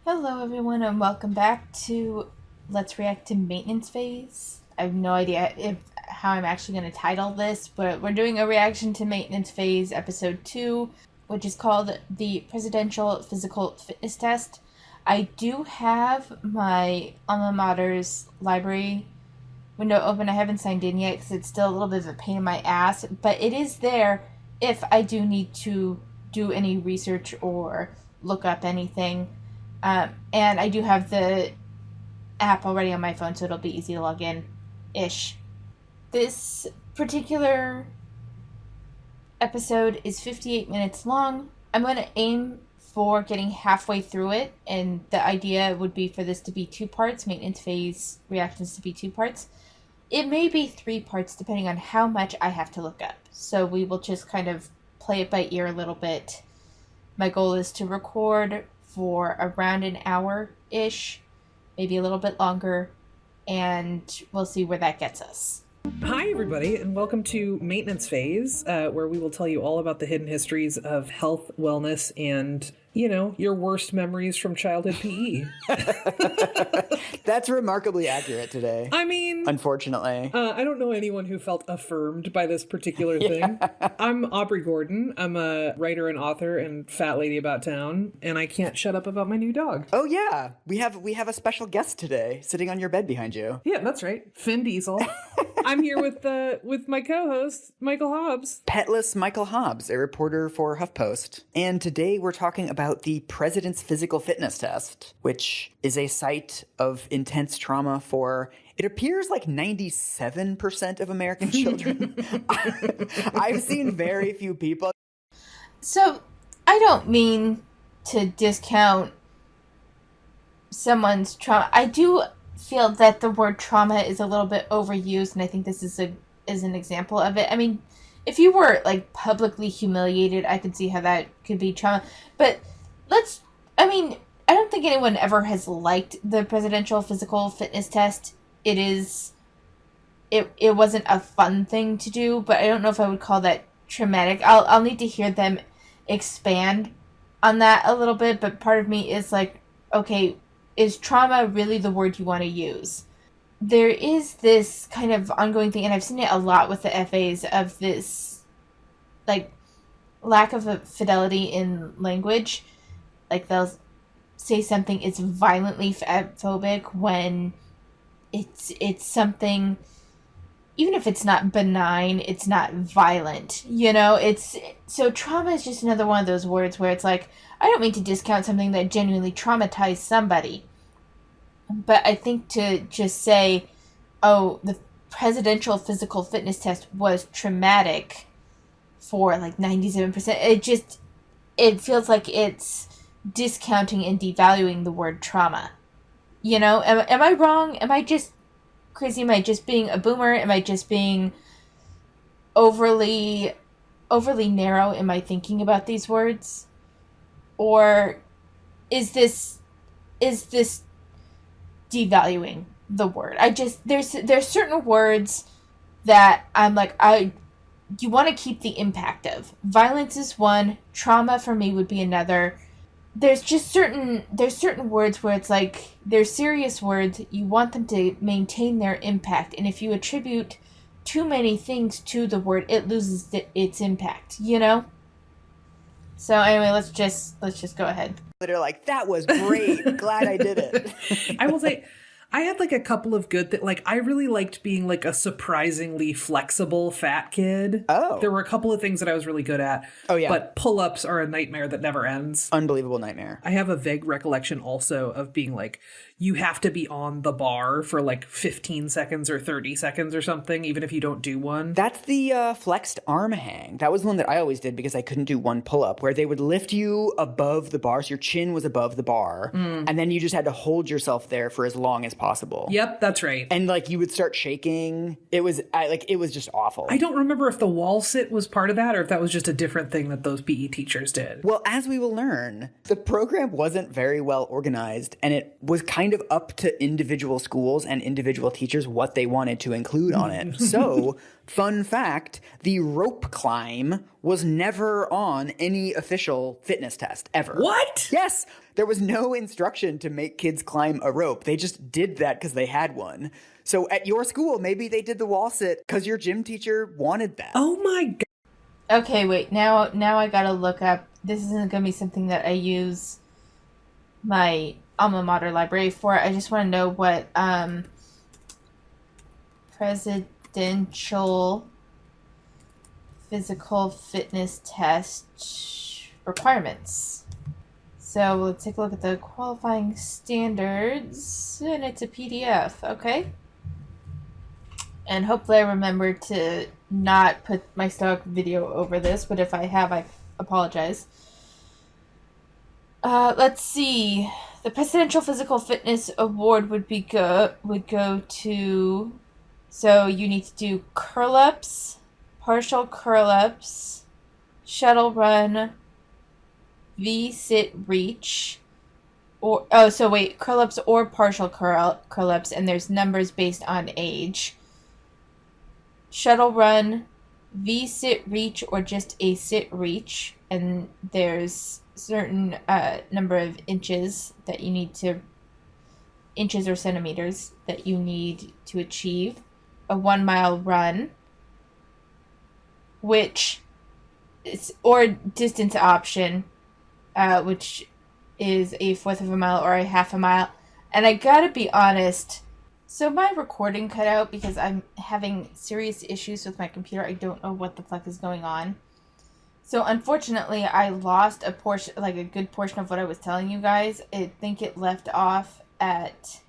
Hello, everyone, and welcome back to Let's React to Maintenance Phase. I have no idea how I'm actually going to title this, but we're doing a reaction to Maintenance Phase Episode 2, which is called the Presidential Physical Fitness Test. I do have my alma mater's library window open. I haven't signed in yet because it's still a little bit of a pain in my ass, but it is there if I do need to do any research or look up anything. And I do have the app already on my phone, so it'll be easy to log in-ish. This particular episode is 58 minutes long. I'm going to aim for getting halfway through it, and the idea would be for this to be 2 parts, maintenance phase reactions to be 2 parts. It may be 3 parts depending on how much I have to look up, so we will just kind of play it by ear a little bit. My goal is to record for around an hour-ish, maybe a little bit longer, and we'll see where that gets us. Hi, everybody, and welcome to Maintenance Phase, where we will tell you all about the hidden histories of health, wellness, and, your worst memories from childhood PE. That's remarkably accurate today. I mean, unfortunately. I don't know anyone who felt affirmed by this particular thing. I'm Aubrey Gordon. I'm a writer and author and fat lady about town, and I can't shut up about my new dog. Oh yeah, we have a special guest today sitting on your bed behind you. Yeah, that's right. Finn Diesel. I'm here with my co-host, Michael Hobbs. Petless Michael Hobbs, a reporter for HuffPost. And today we're talking about the President's Physical Fitness Test, which is a site of intense trauma for, it appears, like 97% of American children. I've seen very few people. So, I don't mean to discount someone's trauma. I do feel that the word trauma is a little bit overused, and I think this is an example of it. I mean, if you were like publicly humiliated, I could see how that could be trauma. But I don't think anyone ever has liked the Presidential Physical Fitness Test. It wasn't a fun thing to do, but I don't know if I would call that traumatic. I'll need to hear them expand on that a little bit, but part of me is like, okay, is trauma really the word you want to use? There is this kind of ongoing thing, and I've seen it a lot with the FAs, of this, like, lack of a fidelity in language. Like, they'll say something is violently phobic when it's something, even if it's not benign, it's not violent, so trauma is just another one of those words where it's like, I don't mean to discount something that genuinely traumatized somebody, but I think to just say, oh, the Presidential Physical Fitness Test was traumatic for like 97%, it feels like it's discounting and devaluing the word trauma. Am I wrong? Am I just crazy? Am I just being a boomer? Am I just being overly narrow in my thinking about these words? Or is this devaluing the word? There's certain words that I'm like, you want to keep the impact of. Violence is one, trauma for me would be another. There's certain words where it's like, they're serious words, you want them to maintain their impact, and if you attribute too many things to the word, it loses its impact, So anyway, let's just go ahead. They're like, that was great. Glad I did it. I will say, I had like a couple of good I really liked being like a surprisingly flexible fat kid. Oh. There were a couple of things that I was really good at. Oh, yeah. But pull-ups are a nightmare that never ends. Unbelievable nightmare. I have a vague recollection also of being like, you have to be on the bar for like 15 seconds or 30 seconds or something, even if you don't do one. That's the flexed arm hang. That was the one that I always did because I couldn't do one pull-up, where they would lift you above the bar, so your chin was above the bar, and then you just had to hold yourself there for as long as possible. Yep, that's right. And like you would start shaking. It was just awful. I don't remember if the wall sit was part of that or if that was just a different thing that those PE teachers did. Well, as we will learn, the program wasn't very well organized, and it was kind of up to individual schools and individual teachers what they wanted to include on it. So, fun fact, the rope climb was never on any official fitness test ever. What? Yes. There was no instruction to make kids climb a rope. They just did that because they had one. So at your school, maybe they did the wall sit because your gym teacher wanted that. Oh my God. Okay, wait. Now I gotta look up. This isn't gonna be something that I use my alma mater library for. I just want to know what presidential physical fitness test requirements. So let's take a look at the qualifying standards, and it's a PDF. Okay. And hopefully I remember to not put my stock video over this, but if I have, I apologize. Let's see. The Presidential Physical Fitness Award would go to. So you need to do curl-ups, partial curl-ups, shuttle run, V-sit reach, curl-ups or partial curl-ups, and there's numbers based on age. Shuttle run, V-sit reach, or just a sit reach, and there's certain number of inches or centimeters that you need to achieve. A 1 mile run, or distance option, which is a fourth of a mile or a half a mile. And I gotta be honest, so my recording cut out because I'm having serious issues with my computer. I don't know what the fuck is going on. So unfortunately, I lost a good portion of what I was telling you guys. I think it left off at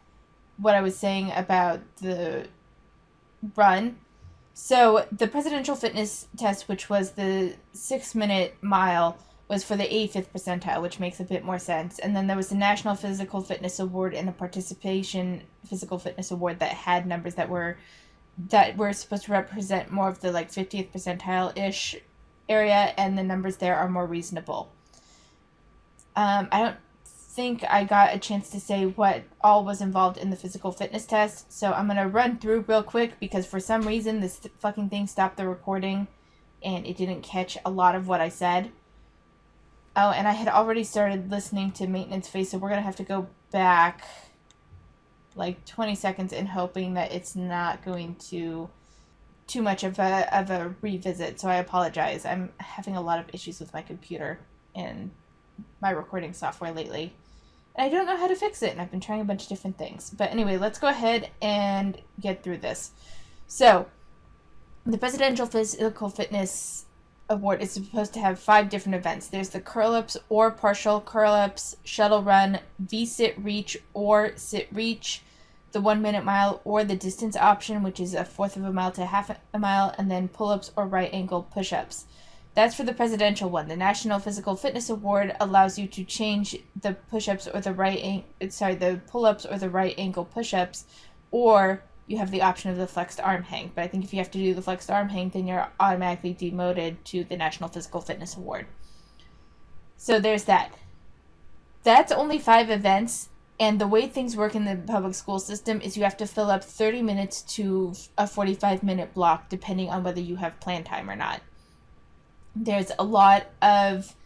what I was saying about the run. So the presidential fitness test, which was the 6-minute mile, was for the 85th percentile, which makes a bit more sense. And then there was the National Physical Fitness Award and a Participation Physical Fitness Award that had numbers that were supposed to represent more of the 50th percentile-ish area, and the numbers there are more reasonable. I don't think I got a chance to say what all was involved in the physical fitness test, so I'm going to run through real quick because for some reason this fucking thing stopped the recording and it didn't catch a lot of what I said. Oh, and I had already started listening to Maintenance Phase, so we're going to have to go back 20 seconds in hoping that it's not going to too much of a revisit, so I apologize. I'm having a lot of issues with my computer and my recording software lately. And I don't know how to fix it, and I've been trying a bunch of different things. But anyway, let's go ahead and get through this. So, the Presidential Physical Fitness Award is supposed to have 5 different events. There's the curl-ups or partial curl-ups, shuttle run, V-sit reach or sit reach, the 1-minute mile or the distance option, which is a fourth of a mile to half a mile, and then pull-ups or right angle push-ups. That's for the presidential one. The National Physical Fitness Award allows you to change the push-ups or the pull-ups or the right angle push-ups, or you have the option of the flexed arm hang. But I think if you have to do the flexed arm hang, then you're automatically demoted to the National Physical Fitness Award. So there's that. That's only 5 events, and the way things work in the public school system is you have to fill up 30 minutes to a 45-minute block, depending on whether you have plan time or not. There's a lot of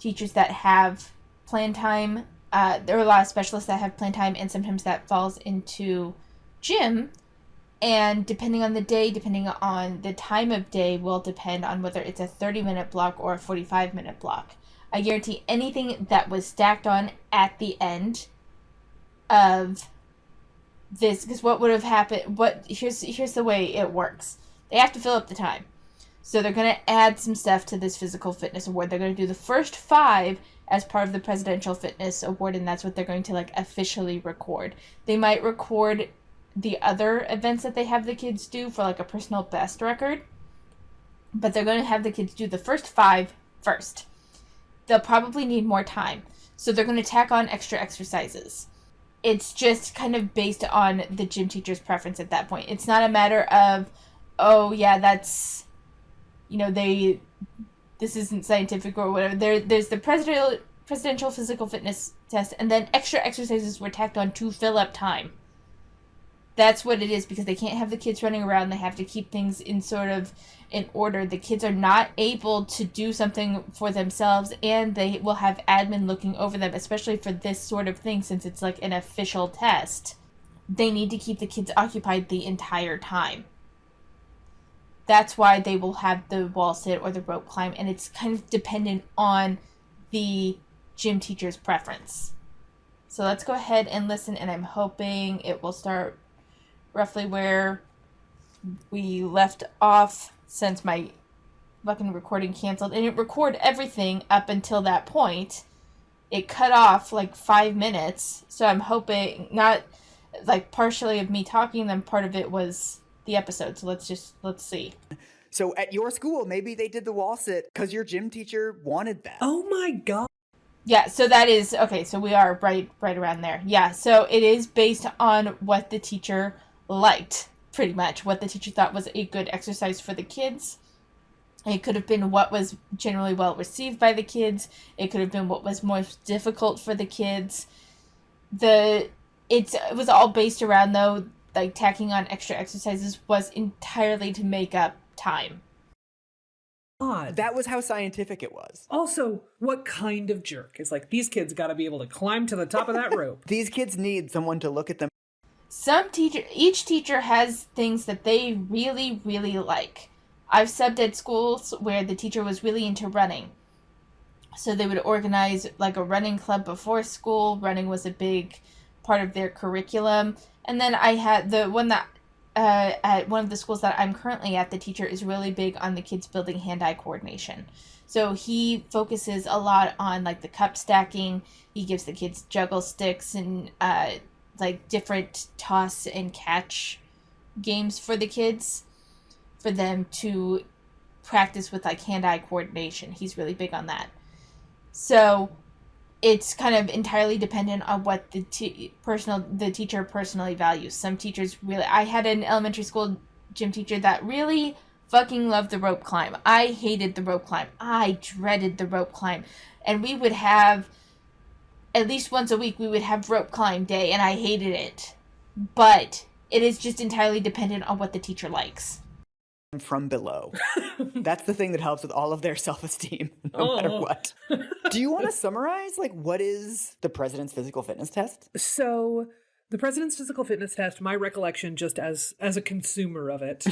teachers that have plan time. There are a lot of specialists that have plan time, and sometimes that falls into gym. And depending on the day, depending on the time of day, will depend on whether it's a 30-minute block or a 45-minute block. I guarantee anything that was stacked on at the end of this, because what would have happened, here's the way it works. They have to fill up the time. So they're going to add some stuff to this Physical Fitness Award. They're going to do the first 5 as part of the Presidential Fitness Award, and that's what they're going to officially record. They might record the other events that they have the kids do for a personal best record, but they're going to have the kids do the first 5 first. They'll probably need more time, so they're going to tack on extra exercises. It's just kind of based on the gym teacher's preference at that point. It's not a matter of, oh yeah, that's, this isn't scientific or whatever. There's the presidential physical fitness test, and then extra exercises were tacked on to fill up time. That's what it is, because they can't have the kids running around. They have to keep things in order. The kids are not able to do something for themselves, and they will have admin looking over them, especially for this sort of thing, since it's like an official test. They need to keep the kids occupied the entire time. That's why they will have the wall sit or the rope climb, and it's kind of dependent on the gym teacher's preference. So let's go ahead and listen, and I'm hoping it will start roughly where we left off, since my fucking recording canceled. And it recorded everything up until that point. It cut off like 5 minutes, so I'm hoping not like partially of me talking, then part of it was the episode. So let's see. So at your school, maybe they did the wall sit because your gym teacher wanted that. Oh my god. Yeah, so that is, okay, so we are right around there. Yeah, so it is based on what the teacher liked, pretty much. What the teacher thought was a good exercise for the kids. It could have been what was generally well received by the kids. It could have been what was most difficult for the kids. It was all based around, though, like tacking on extra exercises was entirely to make up time. God. That was how scientific it was. Also, what kind of jerk is like, these kids got to be able to climb to the top of that rope? These kids need someone to look at them. Each teacher has things that they really, really like. I've subbed at schools where the teacher was really into running. So they would organize like a running club before school. Running was a big part of their curriculum. And then I had the one that at one of the schools that I'm currently at, the teacher is really big on the kids building hand-eye coordination. So he focuses a lot on like the cup stacking. He gives the kids juggle sticks and like different toss and catch games for the kids, for them to practice with like hand-eye coordination. He's really big on that. So it's kind of entirely dependent on what the teacher personally values. Some teachers really... I had an elementary school gym teacher that really fucking loved the rope climb. I hated the rope climb. I dreaded the rope climb. And we would have... At least once a week, we would have rope climb day, and I hated it. But it is just entirely dependent on what the teacher likes. From below. That's the thing that helps with all of their self-esteem, no matter what. Do you want to summarize, like, what is the President's Physical Fitness Test? So, the President's Physical Fitness Test, my recollection just as a consumer of it,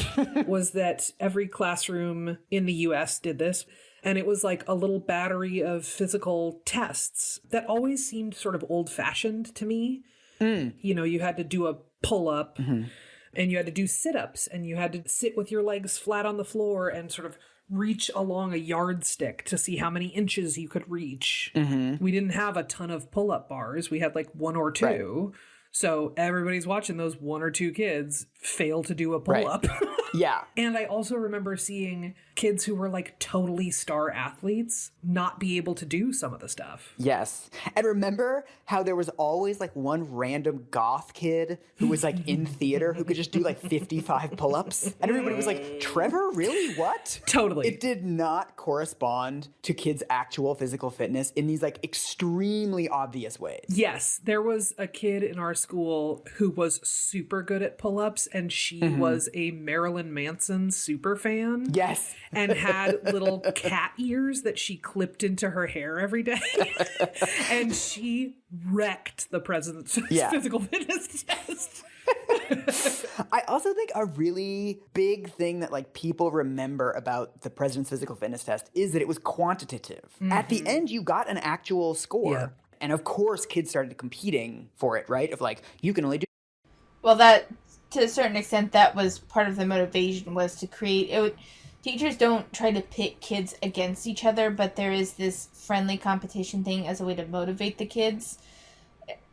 was that every classroom in the U.S. did this. And it was like a little battery of physical tests that always seemed sort of old-fashioned to me. You know, you had to do a pull-up, and you had to do sit-ups, and you had to sit with your legs flat on the floor and sort of reach along a yardstick to see how many inches you could reach. We didn't have a ton of pull-up bars. We had like one or two. Right. So everybody's watching those one or two kids fail to do a pull-up. Right. Yeah. And I also remember seeing kids who were like totally star athletes not be able to do some of the stuff. Yes. And remember how there was always like one random goth kid who was like in theater who could just do like 55 pull-ups? And everybody was like, Trevor, really? What? Totally. It did not correspond to kids' actual physical fitness in these like extremely obvious ways. Yes. There was a kid in our school who was super good at pull-ups, and she was a Marilyn Manson super fan. Yes. And had little cat ears that she clipped into her hair every day. And she wrecked the President's Physical Fitness Test. I also think a really big thing that like people remember about the President's Physical Fitness Test is that it was quantitative. At the end, you got an actual score. Yeah. And of course, kids started competing for it, right? Of like, you can only do... Well, that, to a certain extent, that was part of the motivation, was to create... Teachers don't try to pit kids against each other, but there is this friendly competition thing as a way to motivate the kids.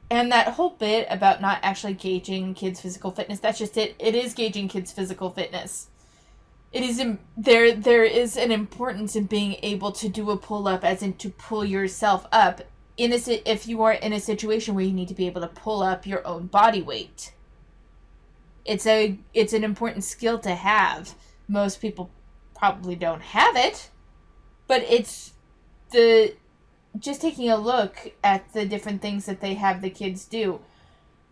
And that whole bit about not actually gauging kids' physical fitness, that's just it. It is gauging kids' physical fitness. It is there is an importance in being able to do a pull-up, as in to pull yourself up, if you are in a situation where you need to be able to pull up your own body weight. It's an important skill to have. Most people probably don't have it, but it's just taking a look at the different things that they have the kids do.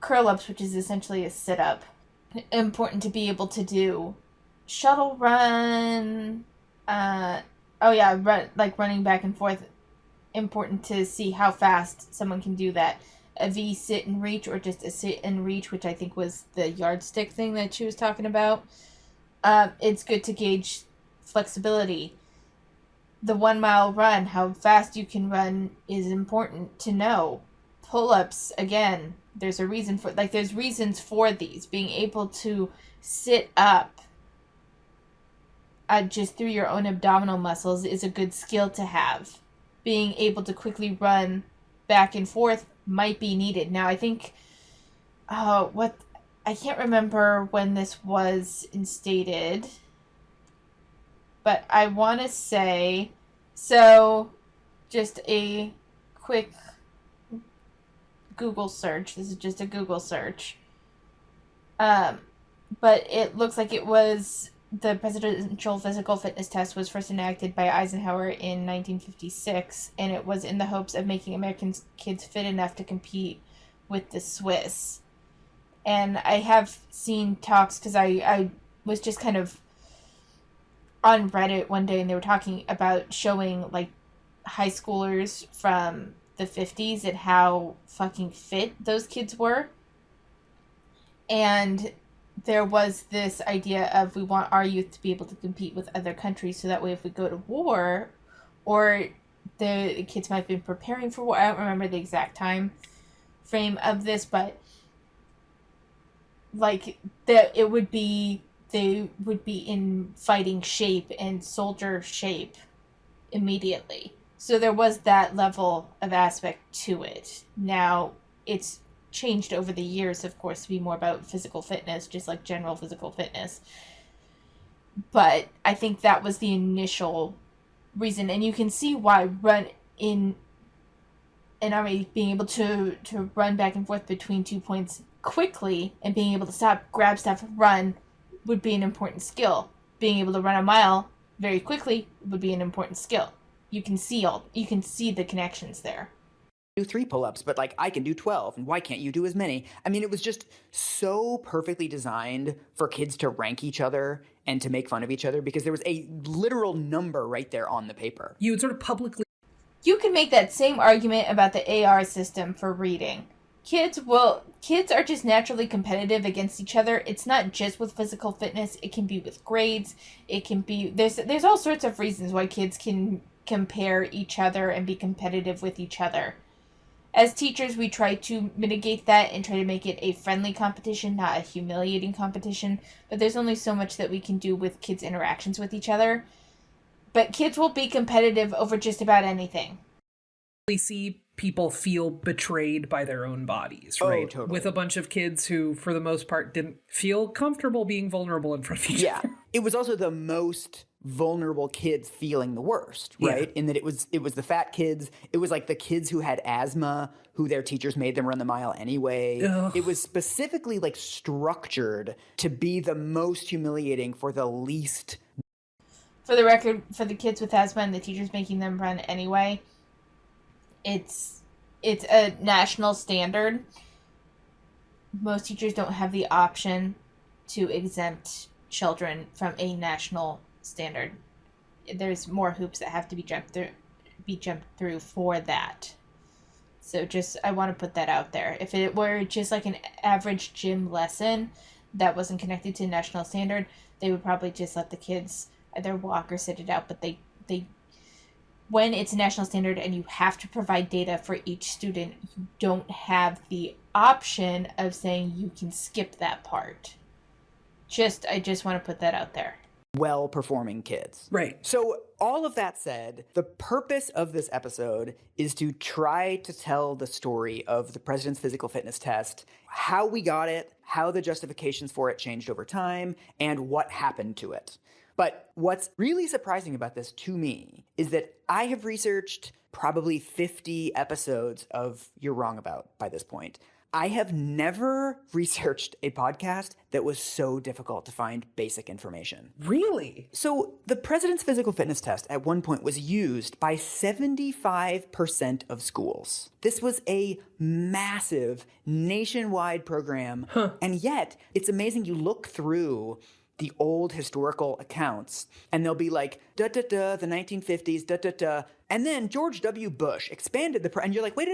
Curl-ups, which is essentially a sit-up. important to be able to do. Shuttle run, running back and forth, important to see how fast someone can do that. A V sit and reach, or just a sit and reach, which I think was the yardstick thing that she was talking about. It's good to gauge flexibility. The 1 mile run, how fast you can run, is important to know. Pull-ups, again, there's reasons for these. Being able to sit up just through your own abdominal muscles is a good skill to have. Being able to quickly run back and forth might be needed. Now, I think, I can't remember when this was instated, but I want to say, so just a quick Google search. This is just a Google search. But it looks like it was the presidential physical fitness test was first enacted by Eisenhower in 1956, and it was in the hopes of making American kids fit enough to compete with the Swiss. And I have seen talks, because I was just kind of on Reddit one day, and they were talking about showing, like, high schoolers from the 50s and how fucking fit those kids were. And there was this idea of, we want our youth to be able to compete with other countries, so that way if we go to war, or the kids might have been preparing for war, I don't remember the exact time frame of this, but like they would be in fighting shape and soldier shape immediately. So there was that level of aspect to it. Now, it's changed over the years, of course, to be more about physical fitness, just like general physical fitness. But I think that was the initial reason, and you can see why run in an army, being able to run back and forth between 2 points quickly and being able to stop, grab stuff, run would be an important skill. Being able to run a mile very quickly would be an important skill. You can see the connections there. Do 3 pull-ups, but like I can do 12, and why can't you do as many? I mean, it was just so perfectly designed for kids to rank each other and to make fun of each other, because there was a literal number right there on the paper. You would sort of publicly... You can make that same argument about the AR system for reading. Kids are just naturally competitive against each other. It's not just with physical fitness. It can be with grades. It can be, there's all sorts of reasons why kids can compare each other and be competitive with each other. As teachers, we try to mitigate that and try to make it a friendly competition, not a humiliating competition. But there's only so much that we can do with kids' interactions with each other. But kids will be competitive over just about anything. We see people feel betrayed by their own bodies, right? Oh, totally. With a bunch of kids who, for the most part, didn't feel comfortable being vulnerable in front of each other. It was also the most vulnerable kids feeling the worst, right? In that it was the fat kids. It was like the kids who had asthma, who their teachers made them run the mile anyway. Ugh. It was specifically like structured to be the most humiliating for the least. For the record, for the kids with asthma and the teachers making them run anyway, it's a national standard. Most teachers don't have the option to exempt children from a national standard. There's more hoops that have to be jumped through for that. So I want to put that out there. If it were just like an average gym lesson that wasn't connected to a national standard, they would probably just let the kids either walk or sit it out. But they when it's a national standard and you have to provide data for each student, you don't have the option of saying you can skip that part. I just want to put that out there. Well-performing kids. Right. So all of that said, the purpose of this episode is to try to tell the story of the president's physical fitness test, how we got it, how the justifications for it changed over time, and what happened to it. But what's really surprising about this to me is that I have researched probably 50 episodes of You're Wrong About by this point. I have never researched a podcast that was so difficult to find basic information. Really? So, the president's physical fitness test at one point was used by 75% of schools. This was a massive nationwide program. And yet, it's amazing. You look through the old historical accounts, and they'll be like, the 1950s, and then George W. Bush expanded and you're like, wait,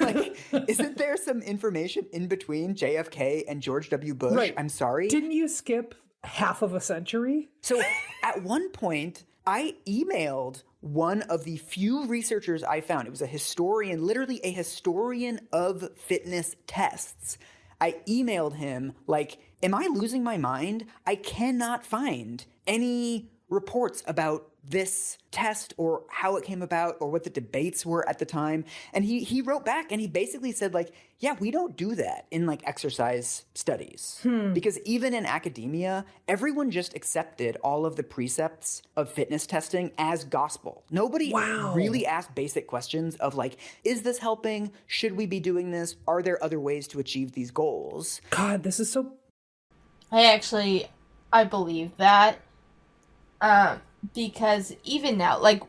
like, isn't there some information in between JFK and George W. Bush? Right. I'm sorry. Didn't you skip half of a century? So at one point, I emailed one of the few researchers I found. It was a historian, literally a historian of fitness tests. I emailed him like, am I losing my mind? I cannot find any reports about this test or how it came about or what the debates were at the time. And he wrote back and he basically said like, yeah, we don't do that in like exercise studies. Because even in academia, everyone just accepted all of the precepts of fitness testing as gospel. Nobody really asked basic questions of like, is this helping? Should we be doing this? Are there other ways to achieve these goals? God, this is so... I believe that. Because even now, like,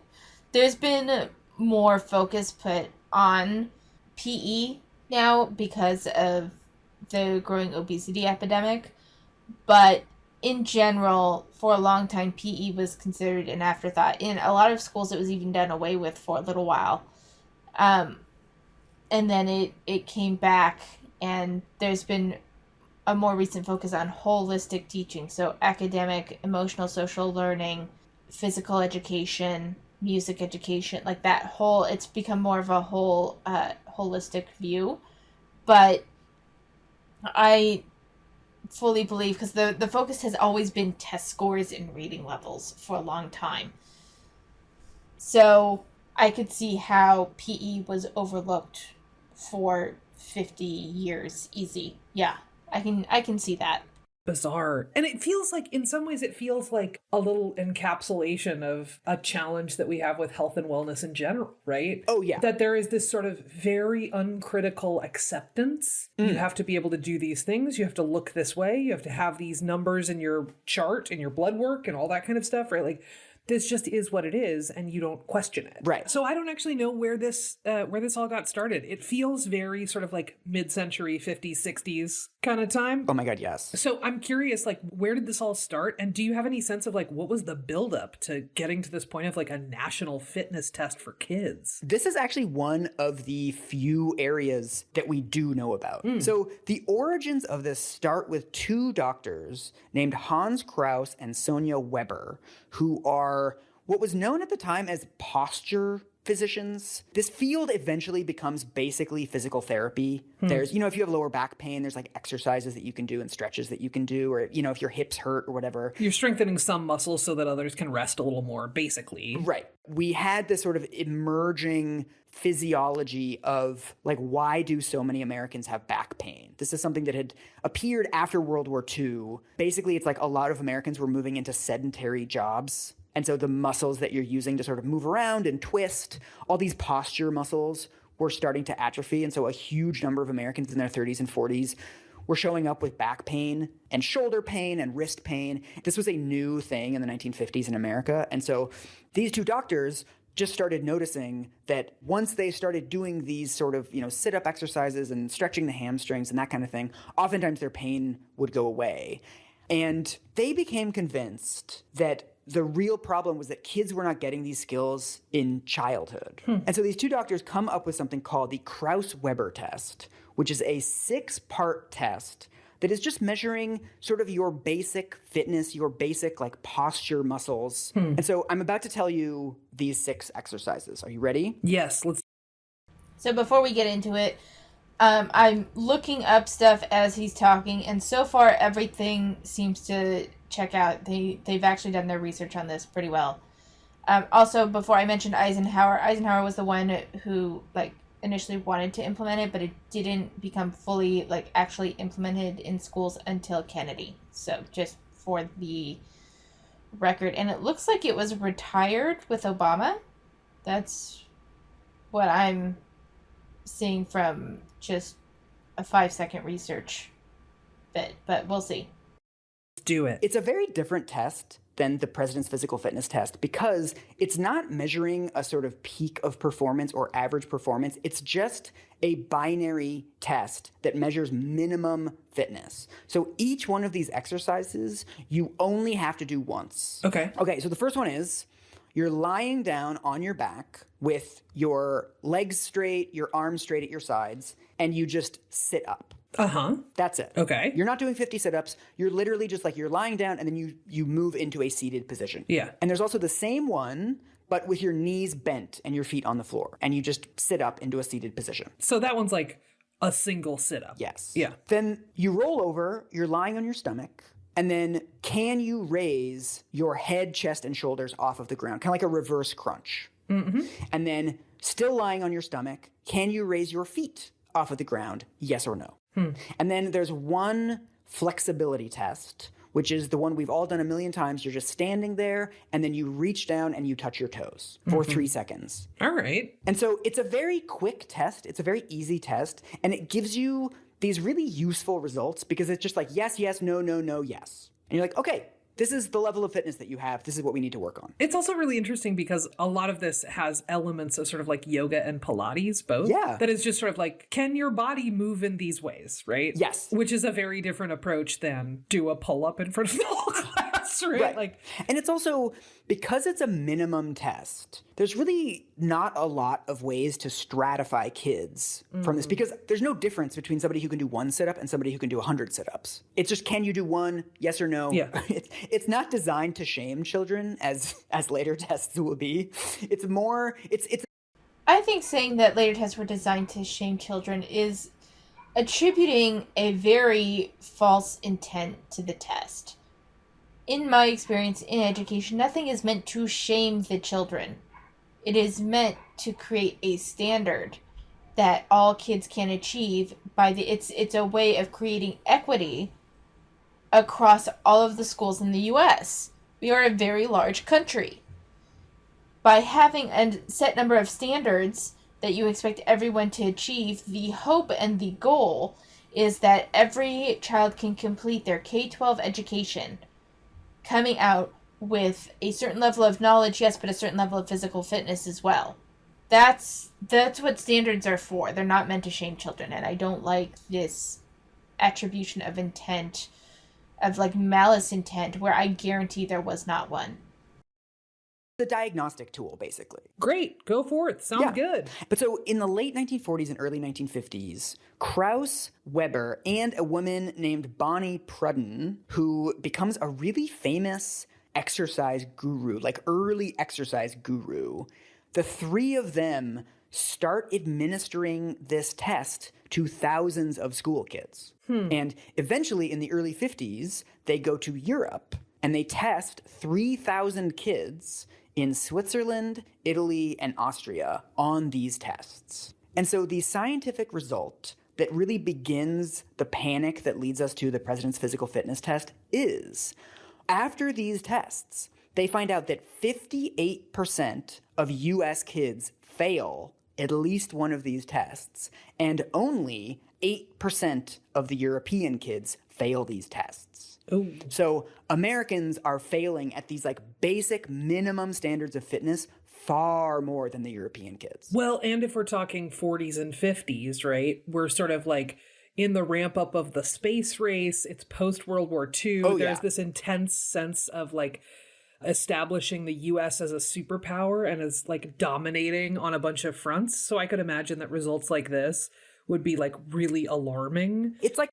there's been more focus put on PE now because of the growing obesity epidemic. But in general, for a long time, PE was considered an afterthought. In a lot of schools, it was even done away with for a little while. And then it came back, and there's been a more recent focus on holistic teaching. So academic, emotional, social learning, physical education, music education, like that whole, it's become more of a whole holistic view. But I fully believe, because the focus has always been test scores and reading levels for a long time. So I could see how PE was overlooked for 50 years easy. Yeah, I can see that. Bizarre. And it feels like, in some ways, it feels like a little encapsulation of a challenge that we have with health and wellness in general, right? Oh, yeah. That there is this sort of very uncritical acceptance. You have to be able to do these things. You have to look this way. You have to have these numbers in your chart, in your blood work, and all that kind of stuff, right? Like, this just is what it is, and you don't question it. Right. So I don't actually know where this all got started. It feels very sort of like mid-century, 50s, 60s kind of time. Oh my God, yes. So I'm curious, like, where did this all start? And do you have any sense of, like, what was the buildup to getting to this point of, like, a national fitness test for kids? This is actually one of the few areas that we do know about. So the origins of this start with two doctors named Hans Kraus and Sonia Weber, who are what was known at the time as posture physicians. This field eventually becomes basically physical therapy. There's, if you have lower back pain, there's like exercises that you can do and stretches that you can do, or, if your hips hurt or whatever. You're strengthening some muscles so that others can rest a little more, basically. Right. We had this sort of emerging physiology of like, why do so many Americans have back pain? This is something that had appeared after World War II. Basically, it's like a lot of Americans were moving into sedentary jobs. And so the muscles that you're using to sort of move around and twist, all these posture muscles were starting to atrophy. And so a huge number of Americans in their 30s and 40s were showing up with back pain and shoulder pain and wrist pain. This was a new thing in the 1950s in America. And so these two doctors just started noticing that once they started doing these sort of, sit-up exercises and stretching the hamstrings and that kind of thing, oftentimes their pain would go away. And they became convinced that the real problem was that kids were not getting these skills in childhood. And so these two doctors come up with something called the Kraus-Weber test, which is a 6-part test that is just measuring sort of your basic fitness, your basic like posture muscles. And so I'm about to tell you these 6 exercises. Are you ready? Yes, let's. So before we get into it, I'm looking up stuff as he's talking, and so far everything seems to check out. They've actually done their research on this pretty well. Also, before I mentioned Eisenhower was the one who like initially wanted to implement it, but it didn't become fully like actually implemented in schools until Kennedy. So just for the record, and it looks like it was retired with Obama. That's what I'm seeing from just a 5-second research bit, but we'll see. Do it. It's a very different test than the president's physical fitness test because it's not measuring a sort of peak of performance or average performance. It's just a binary test that measures minimum fitness. So each one of these exercises, you only have to do once. Okay. Okay, so the first one is you're lying down on your back with your legs straight, your arms straight at your sides, and you just sit up. Uh-huh. That's it. Okay. You're not doing 50 sit-ups. You're literally just like you're lying down and then you move into a seated position. Yeah. And there's also the same one, but with your knees bent and your feet on the floor. And you just sit up into a seated position. So that one's like a single sit-up. Yes. Yeah. Then you roll over, you're lying on your stomach, and then can you raise your head, chest, and shoulders off of the ground? Kind of like a reverse crunch. Mm-hmm. And then still lying on your stomach, can you raise your feet off of the ground? Yes or no? And then there's one flexibility test, which is the one we've all done a million times. You're just standing there, and then you reach down and you touch your toes for 3 seconds. All right. And so it's a very quick test. It's a very easy test, and it gives you these really useful results because it's just like, yes, yes, no, no, no, yes. And you're like, okay, this is the level of fitness that you have. This is what we need to work on. It's also really interesting because a lot of this has elements of sort of like yoga and Pilates both. Yeah. That is just sort of like, can your body move in these ways, right? Yes. Which is a very different approach than do a pull-up in front of the whole class, right? Right. Like, And it's also, because it's a minimum test, there's really not a lot of ways to stratify kids from this because there's no difference between somebody who can do 1 sit-up and somebody who can do 100 sit-ups. It's just, can you do one? Yes or no? Yeah. It's not designed to shame children as later tests will be. It's more, it's I think saying that later tests were designed to shame children is attributing a very false intent to the test. In my experience in education, nothing is meant to shame the children. It is meant to create a standard that all kids can achieve it's a way of creating equity across all of the schools in the US. We are a very large country. By having a set number of standards that you expect everyone to achieve, the hope and the goal is that every child can complete their K-12 education coming out with a certain level of knowledge, yes, but a certain level of physical fitness as well. That's what standards are for. They're not meant to shame children, and I don't like this attribution of intent, of like malice intent, where I guarantee there was not one. a diagnostic tool, basically. great. Go forth. Sounds Yeah. good. But so in the late 1940s and early 1950s, Krauss, Weber, and a woman named Bonnie Prudden, who becomes a really famous exercise guru, like early exercise guru, the three of them start administering this test to thousands of school kids. And eventually, in the early 50s, they go to Europe and they test 3,000 kids in Switzerland, Italy, and Austria on these tests. And so the scientific result that really begins the panic that leads us to the president's physical fitness test is, after these tests, they find out that 58% of US kids fail at least one of these tests, and only 8% of the European kids fail these tests. Ooh. So Americans are failing at these like basic minimum standards of fitness far more than the European kids. Well, and if we're talking 40s and 50s, right, we're sort of like in the ramp up of the space race. It's post World War II. Oh, There's yeah. this intense sense of like establishing the US as a superpower and as like dominating on a bunch of fronts. So I could imagine that results like this would be like really alarming. It's like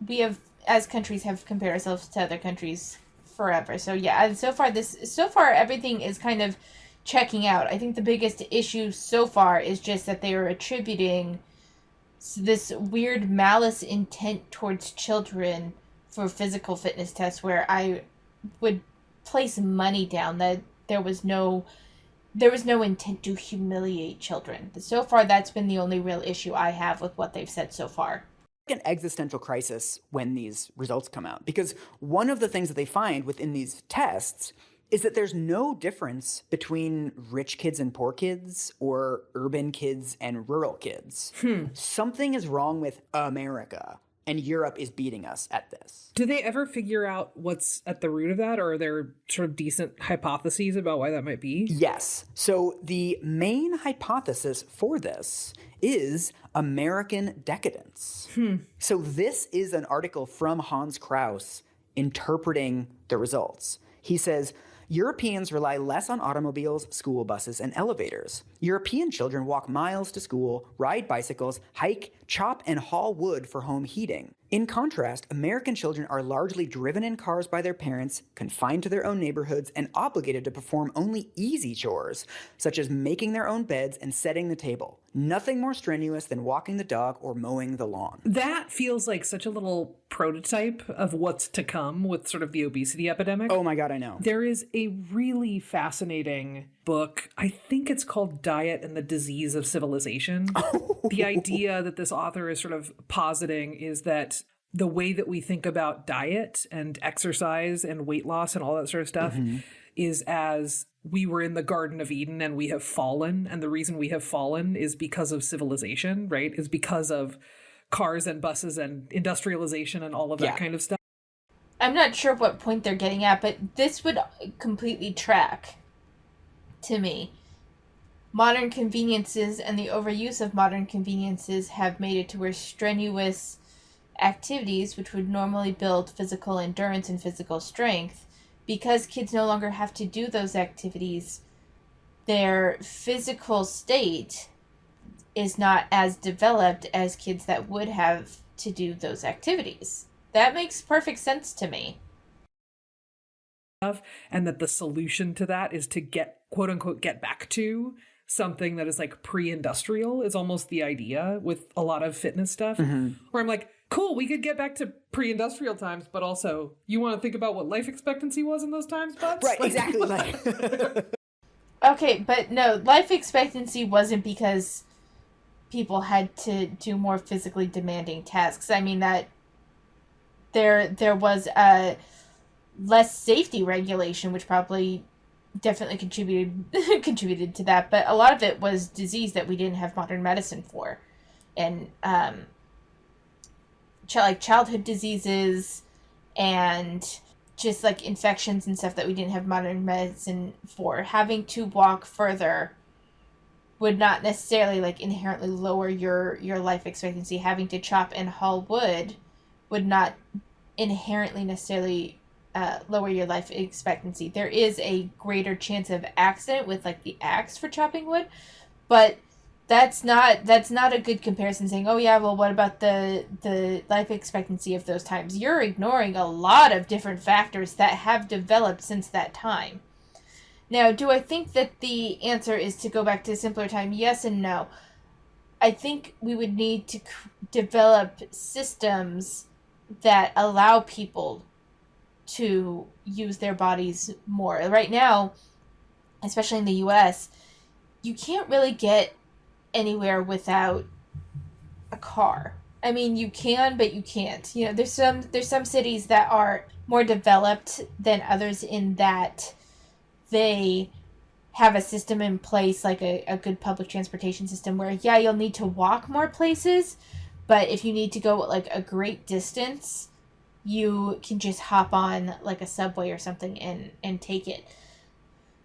We have, as countries, have compared ourselves to other countries forever. So yeah, and so far everything is kind of checking out. I think the biggest issue so far is just that they are attributing this weird malice intent towards children for physical fitness tests, where I would place money down that there was no intent to humiliate children. So far, that's been the only real issue I have with what they've said so far. an existential crisis when these results come out. Because one of the things that they find within these tests is that there's no difference between rich kids and poor kids or urban kids and rural kids. Something is wrong with America, and Europe is beating us at this. Do they ever figure out what's at the root of that, or are there sort of decent hypotheses about why that might be? Yes. So the main hypothesis for this is American decadence. So this is an article from Hans Kraus interpreting the results. He says, Europeans rely less on automobiles, school buses, and elevators. European children walk miles to school, ride bicycles, hike, chop, and haul wood for home heating. In contrast, American children are largely driven in cars by their parents, confined to their own neighborhoods, and obligated to perform only easy chores, such as making their own beds and setting the table. Nothing more strenuous than walking the dog or mowing the lawn. That feels like such a little prototype of what's to come with sort of the obesity epidemic. Oh my God, I know. There is a really fascinating book. I think it's called Diet and the Disease of Civilization. The idea that this author is sort of positing is that the way that we think about diet and exercise and weight loss and all that sort of stuff is as we were in the Garden of Eden and we have fallen. And the reason we have fallen is because of civilization, right? Is because of cars and buses and industrialization and all of that kind of stuff. I'm not sure what point they're getting at, but this would completely track to me. Modern conveniences and the overuse of modern conveniences have made it to where strenuous activities, which would normally build physical endurance and physical strength, because kids no longer have to do those activities, their physical state is not as developed as kids that would have to do those activities. That makes perfect sense to me. And that the solution to that is to get, quote unquote, get back to something that is like pre-industrial is almost the idea with a lot of fitness stuff. Where I'm like, cool, we could get back to pre-industrial times, but also you want to think about what life expectancy was in those times, butts? Right, exactly. Okay, but no, life expectancy wasn't because people had to do more physically demanding tasks. I mean, that there was a less safety regulation, which probably definitely contributed to that, but a lot of it was disease that we didn't have modern medicine for. And like childhood diseases and just like infections and stuff that we didn't have modern medicine for. Having to walk further would not necessarily like inherently lower your life expectancy. Having to chop and haul wood would not inherently necessarily lower your life expectancy. There is a greater chance of accident with like the axe for chopping wood, but that's not a good comparison saying, oh yeah, well what about the life expectancy of those times? You're ignoring a lot of different factors that have developed since that time. Now, do I think that the answer is to go back to a simpler time? Yes and no. I think we would need to develop systems that allow people to use their bodies more. Right now, especially in the US, you can't really get anywhere without a car. I mean, you can, but you can't. You know, there's some cities that are more developed than others in that they have a system in place, like a good public transportation system where, yeah, you'll need to walk more places, but if you need to go like a great distance, you can just hop on like a subway or something and take it.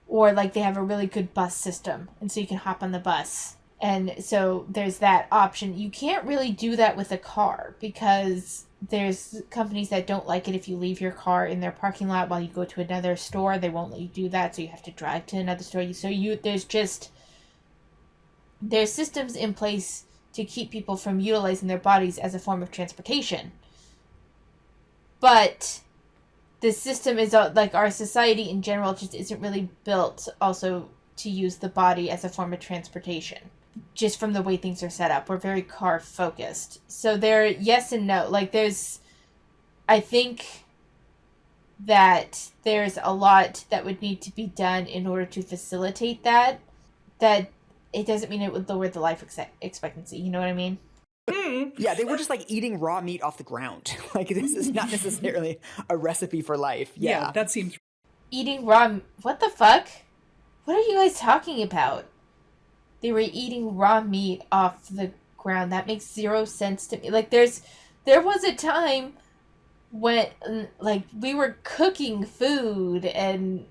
Or like they have a really good bus system, and so you can hop on the bus. And so there's that option. You can't really do that with a car because there's companies that don't like it if you leave your car in their parking lot while you go to another store. They won't let you do that, so you have to drive to another store. There's systems in place to keep people from utilizing their bodies as a form of transportation. But the system is like our society in general just isn't really built also to use the body as a form of transportation. Just from the way things are set up, we're very car focused. So there, yes and no. Like I think that there's a lot that would need to be done in order to facilitate that. That it doesn't mean it would lower the life expectancy. You know what I mean? Yeah, they were just like eating raw meat off the ground. Like this is not necessarily a recipe for life. Yeah, that seems. eating raw. What the fuck? What are you guys talking about? They were eating raw meat off the ground. That makes zero sense to me. Like, there was a time when, like, we were cooking food, and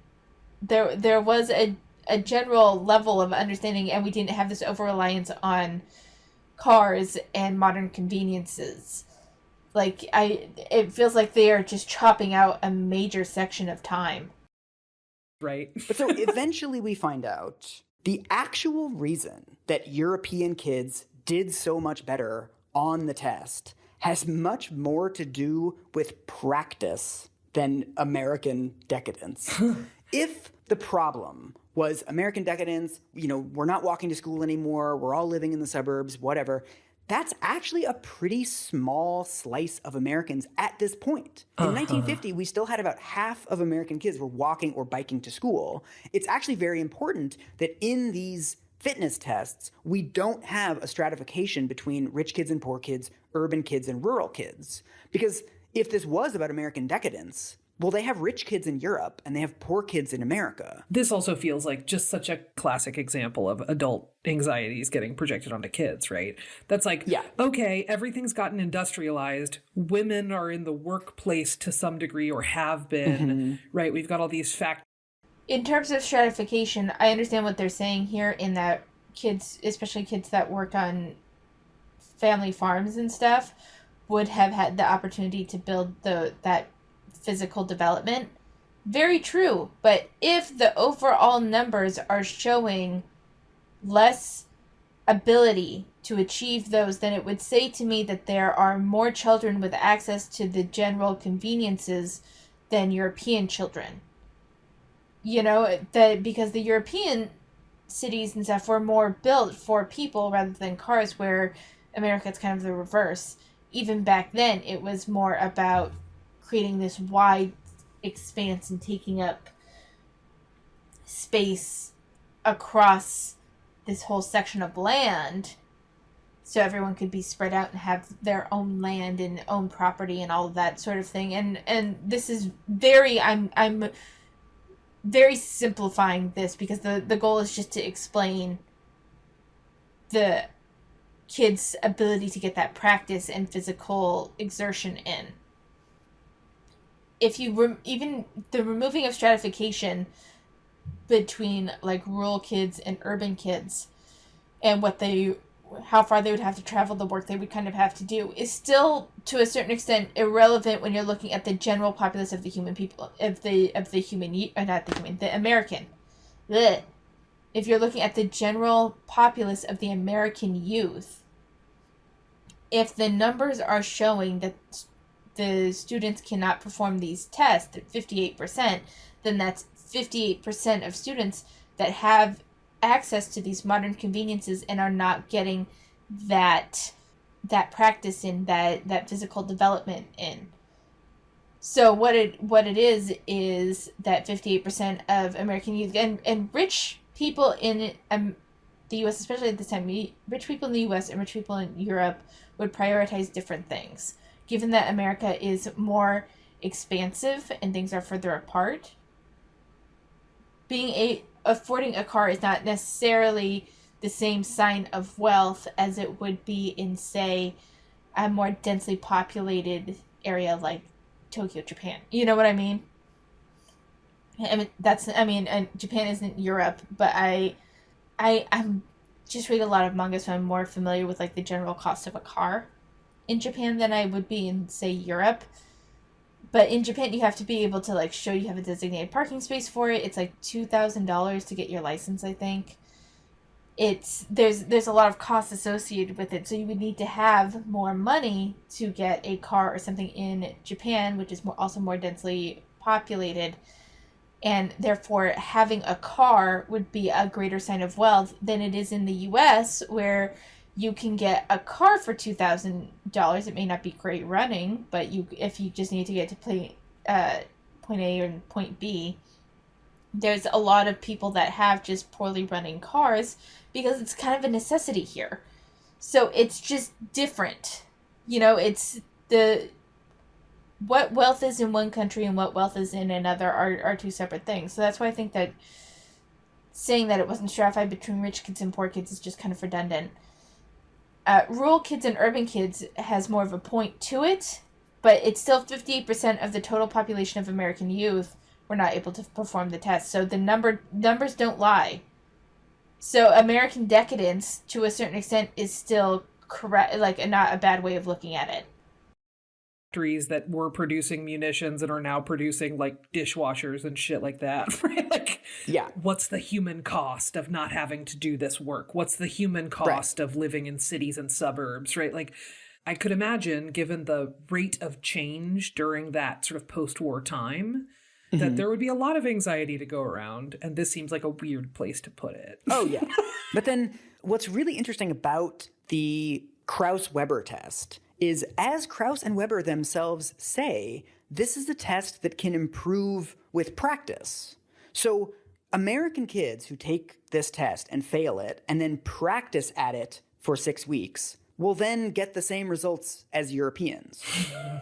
there was a general level of understanding, and we didn't have this over reliance on cars and modern conveniences. Like, it feels like they are just chopping out a major section of time. Right. But so eventually we find out the actual reason that European kids did so much better on the test has much more to do with practice than American decadence. If the problem was American decadence, we're not walking to school anymore, we're all living in the suburbs, whatever, that's actually a pretty small slice of Americans at this point. In 1950, we still had about half of American kids were walking or biking to school. It's actually very important that in these fitness tests, we don't have a stratification between rich kids and poor kids, urban kids and rural kids. Because if this was about American decadence, well, they have rich kids in Europe and they have poor kids in America. This also feels like just such a classic example of adult anxieties getting projected onto kids, right? That's like, yeah, okay, everything's gotten industrialized. Women are in the workplace to some degree or have been, right? We've got all these factors. In terms of stratification, I understand what they're saying here in that kids, especially kids that work on family farms and stuff, would have had the opportunity to build that physical development. Very true. But if the overall numbers are showing less ability to achieve those, then it would say to me that there are more children with access to the general conveniences than European children. That because the European cities and stuff were more built for people rather than cars, where America, it's kind of the reverse. Even back then, it was more about creating this wide expanse and taking up space across this whole section of land so everyone could be spread out and have their own land and own property and all of that sort of thing. And this is I'm very simplifying this because the goal is just to explain the kids' ability to get that practice and physical exertion in. If you even the removing of stratification between like rural kids and urban kids and how far they would have to travel, the work they would kind of have to do, is still to a certain extent irrelevant when you're looking at the general populace of the human people, the American. Blech. If you're looking at the general populace of the American youth, if the numbers are showing that the students cannot perform these tests at 58%, then that's 58% of students that have access to these modern conveniences and are not getting that practice in, that physical development in. So what it is that 58% of American youth and rich people in the U.S., especially at this time, rich people in the U.S. and rich people in Europe would prioritize different things. Given that America is more expansive and things are further apart, affording a car is not necessarily the same sign of wealth as it would be in, say, a more densely populated area like Tokyo, Japan. You know what I mean? And Japan isn't Europe, but I'm just read a lot of manga, so I'm more familiar with like the general cost of a car in Japan than I would be in, say, Europe. But in Japan, you have to be able to like show you have a designated parking space for it. It's like $2,000 to get your license, I think. There's a lot of costs associated with it, so you would need to have more money to get a car or something in Japan, which is also more densely populated, and therefore having a car would be a greater sign of wealth than it is in the U.S., where you can get a car for $2,000. It may not be great running, but if you just need to get to point A and point B, there's a lot of people that have just poorly running cars because it's kind of a necessity here. So it's just different. It's the what wealth is in one country and what wealth is in another are two separate things. So that's why I think that saying that it wasn't stratified between rich kids and poor kids is just kind of redundant. Rural kids and urban kids has more of a point to it, but it's still 58% of the total population of American youth were not able to perform the test. So the numbers don't lie. So American decadence, to a certain extent, is still correct, like not a bad way of looking at it. Factories that were producing munitions and are now producing like dishwashers and shit like that, right? Like, Yeah. what's the human cost of not having to do this work? What's the human cost of living in cities and suburbs, right? Like, I could imagine, given the rate of change during that sort of post-war time, that there would be a lot of anxiety to go around, and this seems like a weird place to put it. Oh, yeah. But then what's really interesting about the Krauss-Weber test is, as Krauss and Weber themselves say, this is a test that can improve with practice. So American kids who take this test and fail it and then practice at it for 6 weeks will then get the same results as Europeans.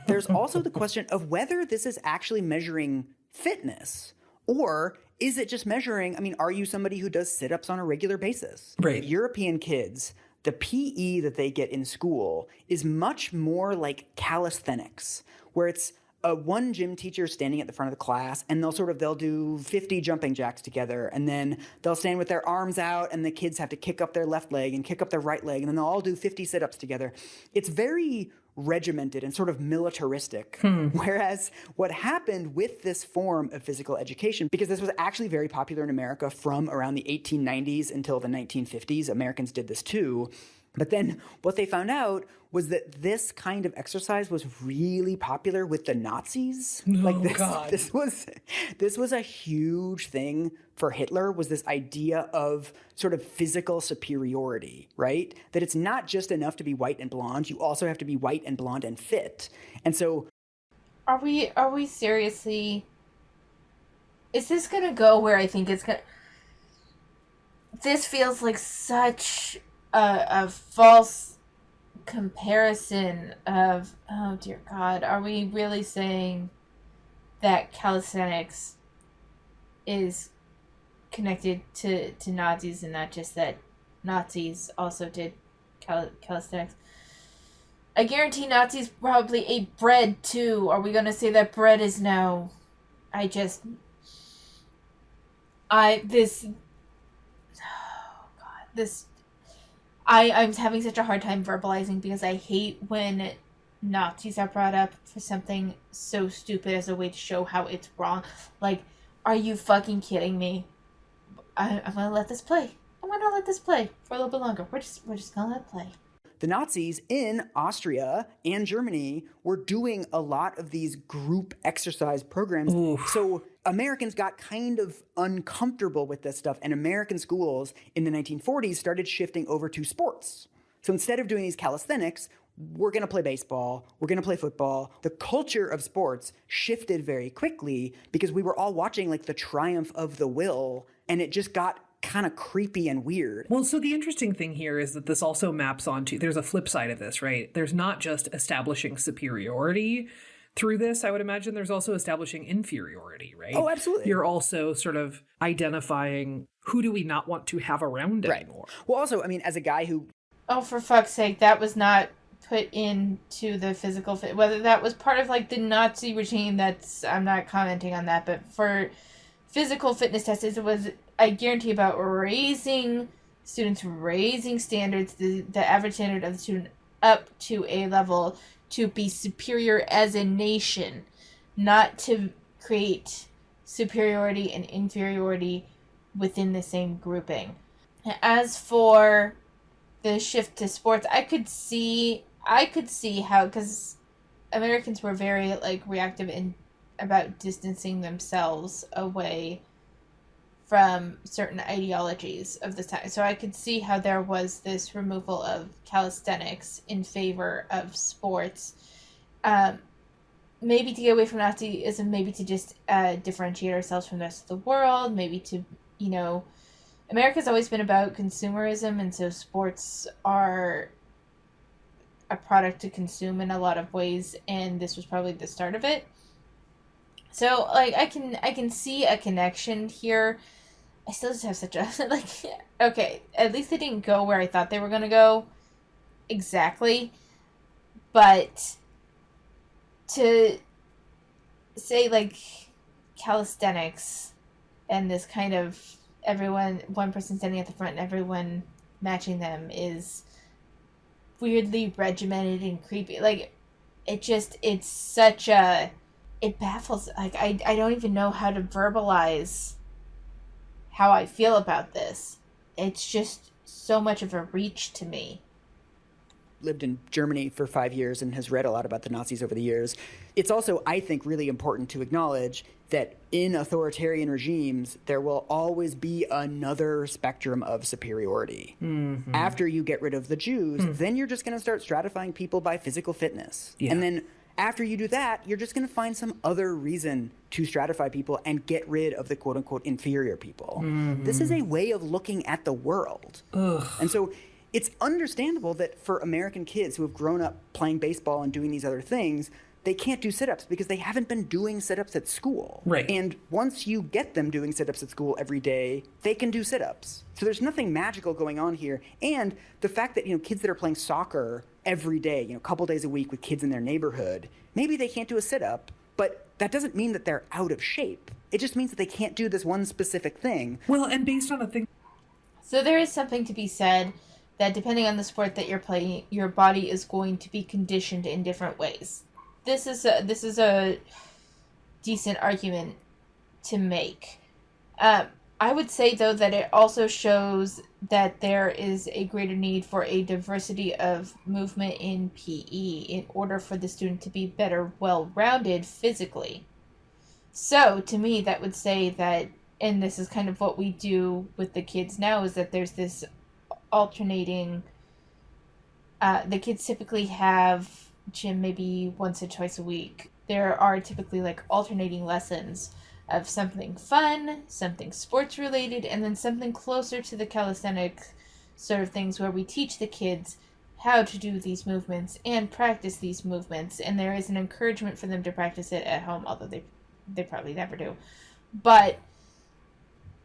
There's also the question of whether this is actually measuring fitness, or is it just measuring, I mean, are you somebody who does sit-ups on a regular basis? Right. European kids, the PE that they get in school is much more like calisthenics, where it's one gym teacher standing at the front of the class, and they'll do 50 jumping jacks together, and then they'll stand with their arms out, and the kids have to kick up their left leg and kick up their right leg, and then they'll all do 50 sit-ups together. It's very regimented and sort of militaristic. Whereas what happened with this form of physical education, because this was actually very popular in America from around the 1890s until the 1950s, Americans did this too. But then what they found out was that this kind of exercise was really popular with the Nazis. God. This was a huge thing for Hitler, was this idea of sort of physical superiority, right? That it's not just enough to be white and blonde, you also have to be white and blonde and fit. And so Are we seriously, is this gonna go where I think it's gonna? This feels like such a false comparison of, oh dear God, are we really saying that calisthenics is connected to Nazis and not just that Nazis also did calisthenics? I guarantee Nazis probably ate bread too. Are we going to say that bread is now... I'm having such a hard time verbalizing because I hate when Nazis are brought up for something so stupid as a way to show how it's wrong. Like, are you fucking kidding me? I'm gonna let this play. I'm gonna let this play for a little bit longer. We're just gonna let it play. the Nazis in Austria and Germany were doing a lot of these group exercise programs. Oof. So Americans got kind of uncomfortable with this stuff, and American schools in the 1940s started shifting over to sports. So instead of doing these calisthenics, we're going to play baseball, we're going to play football. The culture of sports shifted very quickly because we were all watching like the triumph of the will, and it just got kind of creepy and weird. Well, so the interesting thing here is that this also maps onto, there's a flip side of this, right? There's not just establishing superiority through this. I would imagine there's also establishing inferiority, right? Oh, absolutely. You're also sort of identifying who do we not want to have around anymore. Well, also, I mean, as a guy who... Oh, for fuck's sake, that was not put into the physical fit. Whether that was part of like the Nazi regime, that's, I'm not commenting on that, but for physical fitness tests, it was, I guarantee, about raising students, raising standards, the average standard of the student up to a level to be superior as a nation, not to create superiority and inferiority within the same grouping. As for the shift to sports, I could see how, because Americans were very like reactive in about distancing themselves away from certain ideologies of the time. So I could see how there was this removal of calisthenics in favor of sports. Maybe to get away from Nazism, maybe to just differentiate ourselves from the rest of the world, maybe to, you know, America's always been about consumerism, and so sports are a product to consume in a lot of ways, and this was probably the start of it. So like I can see a connection here. I still just have such a like okay, at least they didn't go where I thought they were gonna go exactly. But to say like calisthenics and this kind of everyone one person standing at the front and everyone matching them is weirdly regimented and creepy. Like it's such a it baffles like I don't even know how to verbalize how I feel about this. It's just so much of a reach to me. Lived in Germany for 5 years and has read a lot about the Nazis over the years. It's also, I think, really important to acknowledge that in authoritarian regimes, there will always be another spectrum of superiority. Mm-hmm. After you get rid of the Jews, then you're just going to start stratifying people by physical fitness. Yeah. And then after you do that, you're just going to find some other reason to stratify people and get rid of the quote-unquote inferior people. Mm-hmm. This is a way of looking at the world. Ugh. And so it's understandable that for American kids who have grown up playing baseball and doing these other things, they can't do sit-ups because they haven't been doing sit-ups at school. Right. And once you get them doing sit-ups at school every day, they can do sit-ups. So there's nothing magical going on here. And the fact that, kids that are playing soccer every day, a couple days a week with kids in their neighborhood, maybe they can't do a sit-up, but that doesn't mean that they're out of shape. It just means that they can't do this one specific thing. Well, and based on a thing. So there is something to be said that depending on the sport that you're playing, your body is going to be conditioned in different ways. This is a decent argument to make. I would say, though, that it also shows that there is a greater need for a diversity of movement in PE in order for the student to be better well-rounded physically. So, to me, that would say that, and this is kind of what we do with the kids now, is that there's this alternating... the kids typically have gym maybe once or twice a week. There are typically like alternating lessons of something fun, something sports related, and then something closer to the calisthenic sort of things where we teach the kids how to do these movements and practice these movements, and there is an encouragement for them to practice it at home, although they probably never do. But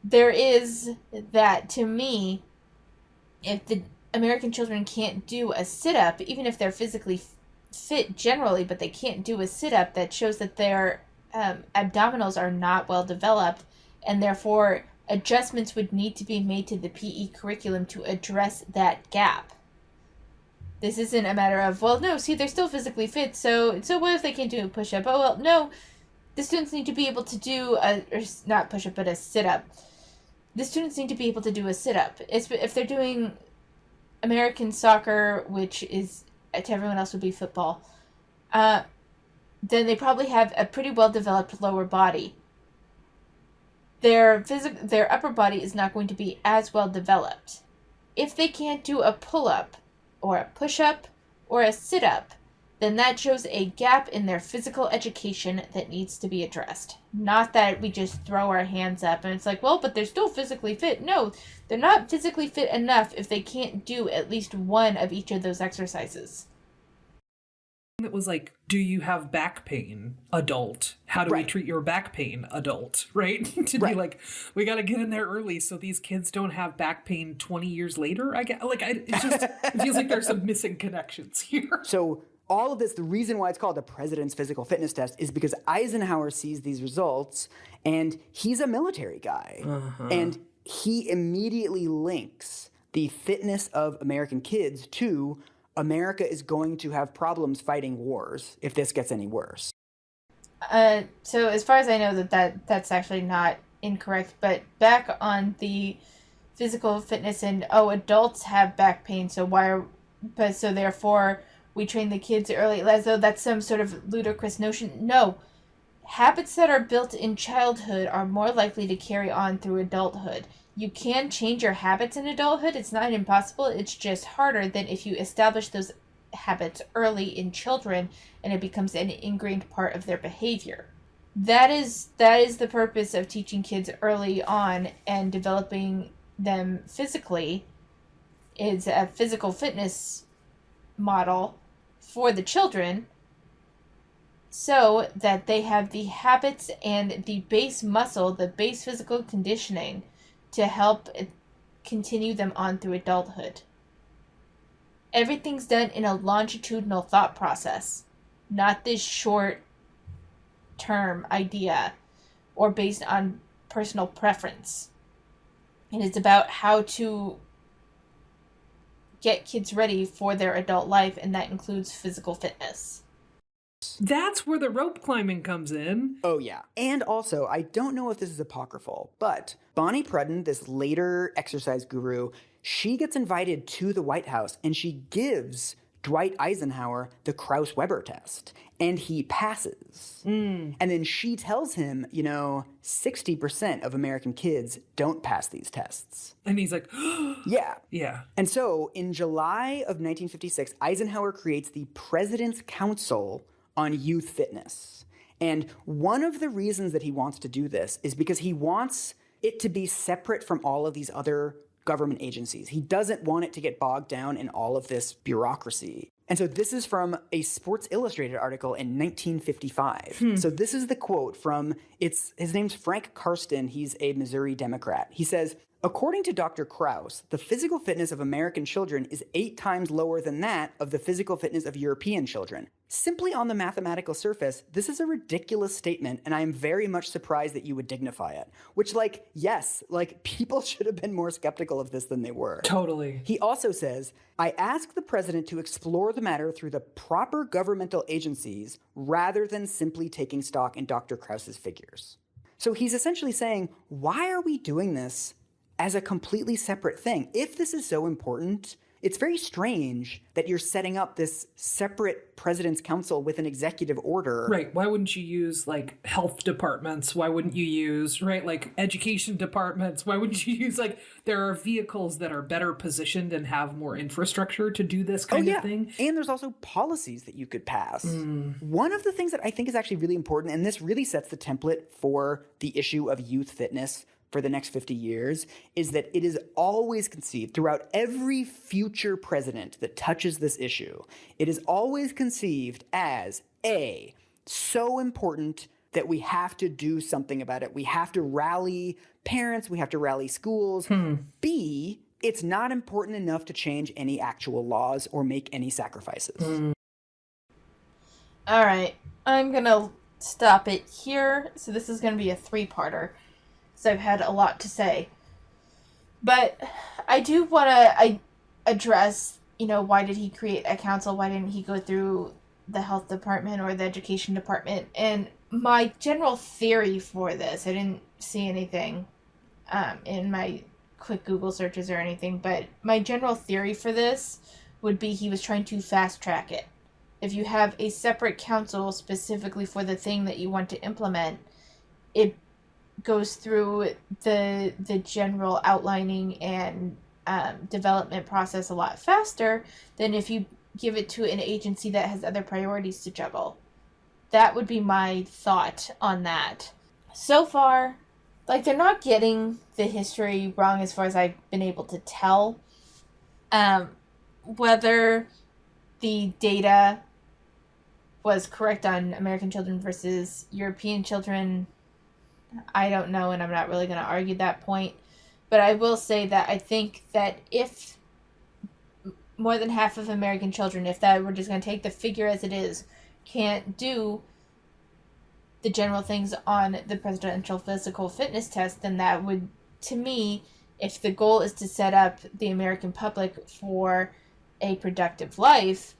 there is that, to me, if the American children can't do a sit-up, even if they're physically fit generally, but they can't do a sit-up, that shows that their abdominals are not well developed, and therefore adjustments would need to be made to the PE curriculum to address that gap. This isn't a matter of, well, no, see, they're still physically fit, so what if they can't do a push-up? Oh, well, no, the students need to be able to do not push-up, but a sit-up. The students need to be able to do a sit-up. If they're doing American soccer, which is to everyone else would be football, then they probably have a pretty well-developed lower body. Their upper body is not going to be as well-developed. If they can't do a pull-up, or a push-up, or a sit-up, then that shows a gap in their physical education that needs to be addressed. Not that we just throw our hands up and it's like, well, but they're still physically fit. No, they're not physically fit enough if they can't do at least one of each of those exercises. It was like, do you have back pain, adult? How do we treat your back pain, adult? Right? To be like, we got to get in there early so these kids don't have back pain 20 years later. It feels like there's some missing connections here. So all of this, the reason why it's called the President's Physical Fitness Test is because Eisenhower sees these results, and he's a military guy. Uh-huh. And he immediately links the fitness of American kids to America is going to have problems fighting wars if this gets any worse. So as far as I know, that's actually not incorrect, but back on the physical fitness and, adults have back pain, so therefore we train the kids early, as though that's some sort of ludicrous notion. No. Habits that are built in childhood are more likely to carry on through adulthood. You can change your habits in adulthood. It's not impossible. It's just harder than if you establish those habits early in children and it becomes an ingrained part of their behavior. That is the purpose of teaching kids early on and developing them physically. Is a physical fitness model for the children so that they have the habits and the base muscle, the base physical conditioning to help continue them on through adulthood. Everything's done in a longitudinal thought process, not this short-term idea or based on personal preference. And it's about how to get kids ready for their adult life, and that includes physical fitness. That's where the rope climbing comes in. Oh, yeah. And also, I don't know if this is apocryphal, but Bonnie Prudden, this later exercise guru, she gets invited to the White House and she gives Dwight Eisenhower the Krauss-Weber test. And he passes. And then she tells him, 60% of American kids don't pass these tests. And he's like, Yeah. yeah. And so in July of 1956, Eisenhower creates the President's Council on Youth Fitness. And one of the reasons that he wants to do this is because he wants it to be separate from all of these other government agencies. He doesn't want it to get bogged down in all of this bureaucracy. And so this is from a Sports Illustrated article in 1955. So this is the quote from, his name's Frank Karsten. He's a Missouri Democrat. He says, according to Dr. Krauss, the physical fitness of American children is 8 times lower than that of the physical fitness of European children. Simply on the mathematical surface, this is a ridiculous statement, and I am very much surprised that you would dignify it. Which, yes, people should have been more skeptical of this than they were. Totally. He also says, I ask the president to explore the matter through the proper governmental agencies rather than simply taking stock in Dr. Krauss's figures. So he's essentially saying, why are we doing this as a completely separate thing? If this is so important, it's very strange that you're setting up this separate president's council with an executive order. Right. Why wouldn't you use health departments? Why wouldn't you use, education departments? Why wouldn't you use there are vehicles that are better positioned and have more infrastructure to do this kind of thing? And there's also policies that you could pass. One of the things that I think is actually really important, and this really sets the template for the issue of youth fitness for the next 50 years, is that it is always conceived throughout every future president that touches this issue. It is always conceived as so important that we have to do something about it. We have to rally parents. We have to rally schools. B, it's not important enough to change any actual laws or make any sacrifices. All right. I'm going to stop it here. So this is going to be a 3-parter. So I've had a lot to say. But I do want to address, why did he create a council? Why didn't he go through the health department or the education department? And my general theory for this, I didn't see anything in my quick Google searches or anything, but my general theory for this would be he was trying to fast track it. If you have a separate council specifically for the thing that you want to implement, it goes through the general outlining and development process a lot faster than if you give it to an agency that has other priorities to juggle. That would be my thought on that. So far, they're not getting the history wrong as far as I've been able to tell. Whether the data was correct on American children versus European children, I don't know, and I'm not really going to argue that point. But I will say that I think that if more than half of American children, if that we're just going to take the figure as it is, can't do the general things on the presidential physical fitness test, then that would, to me, if the goal is to set up the American public for a productive life,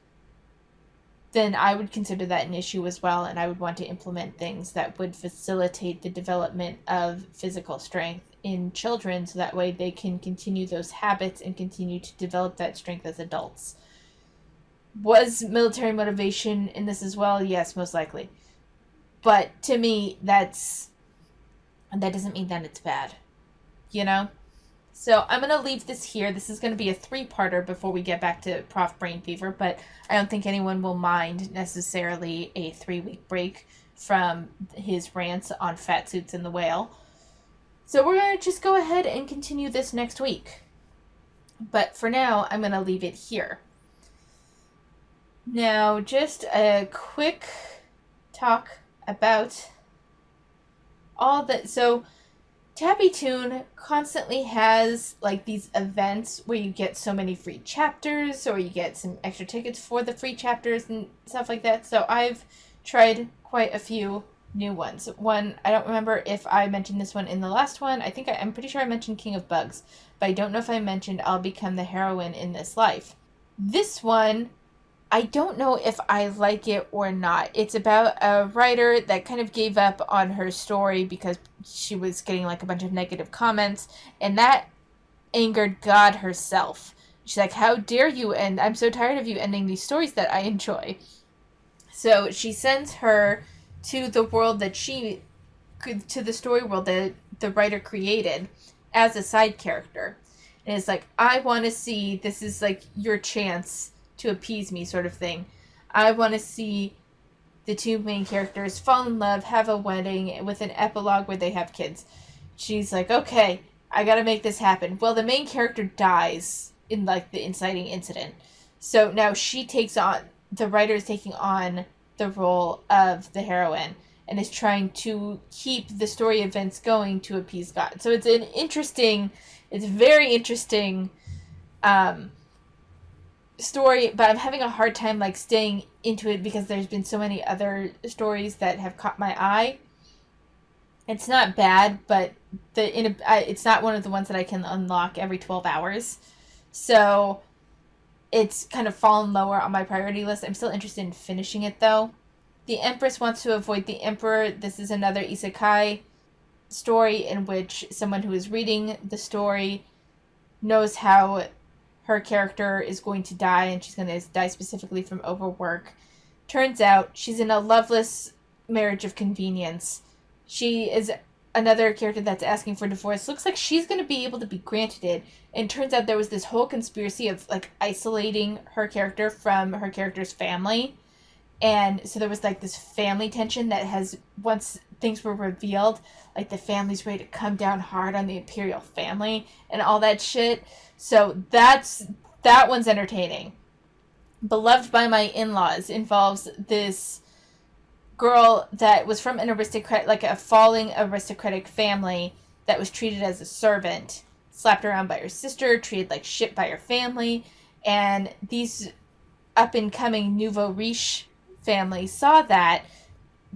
then I would consider that an issue as well, and I would want to implement things that would facilitate the development of physical strength in children so that way they can continue those habits and continue to develop that strength as adults. Was military motivation in this as well? Yes, most likely. But to me, that doesn't mean that it's bad. So I'm going to leave this here. This is going to be a 3-parter before we get back to Prof. Brain Fever, but I don't think anyone will mind necessarily a 3-week break from his rants on fat suits and the whale. So we're going to just go ahead and continue this next week. But for now, I'm going to leave it here. Now, just a quick talk about all that. So, Tabby Toon constantly has like these events where you get so many free chapters or you get some extra tickets for the free chapters and stuff like that. So I've tried quite a few new ones. One, I don't remember if I mentioned this one in the last one. I'm pretty sure I mentioned King of Bugs, but I don't know if I mentioned I'll Become the Heroine in This Life. This one, I don't know if I like it or not. It's about a writer that kind of gave up on her story because she was getting like a bunch of negative comments, and that angered God herself. She's like, "How dare you end? I'm so tired of you ending these stories that I enjoy." So she sends her to the world to the story world that the writer created as a side character. And it's like, I want to see, this is like your chance to appease me sort of thing. I want to see the two main characters fall in love, have a wedding with an epilogue where they have kids. She's like, okay, I gotta make this happen. Well, the main character dies in like the inciting incident. So now the writer is taking on the role of the heroine and is trying to keep the story events going to appease God. So it's it's very interesting story, but I'm having a hard time like staying into it because there's been so many other stories that have caught my eye. It's not bad, but it's not one of the ones that I can unlock every 12 hours. So it's kind of fallen lower on my priority list. I'm still interested in finishing it though. The Empress Wants to Avoid the Emperor. This is another isekai story in which someone who is reading the story knows how her character is going to die, and she's going to die specifically from overwork. Turns out she's in a loveless marriage of convenience. She is another character that's asking for divorce. Looks like she's going to be able to be granted it. And turns out there was this whole conspiracy of like isolating her character from her character's family. And so there was like this family tension that has, once things were revealed, like the family's ready to come down hard on the imperial family and all that shit. So that one's entertaining. Beloved by My In-Laws involves this girl that was from an aristocrat, like a falling aristocratic family that was treated as a servant, slapped around by her sister, treated like shit by her family, and these up-and-coming nouveau riche family saw that,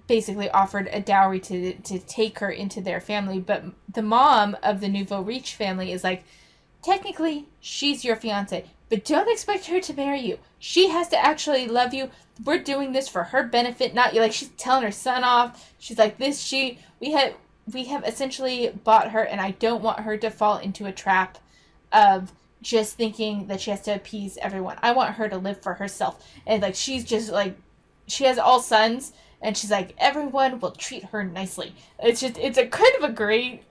basically offered a dowry to take her into their family, but the mom of the nouveau riche family is like, technically she's your fiance, but don't expect her to marry you. She has to actually love you. We're doing this for her benefit, not you. Like, she's telling her son off. She's like, we have essentially bought her, and I don't want her to fall into a trap of just thinking that she has to appease everyone. I want her to live for herself. And like, she's just like, she has all sons, and she's like, everyone will treat her nicely. It's a kind of a great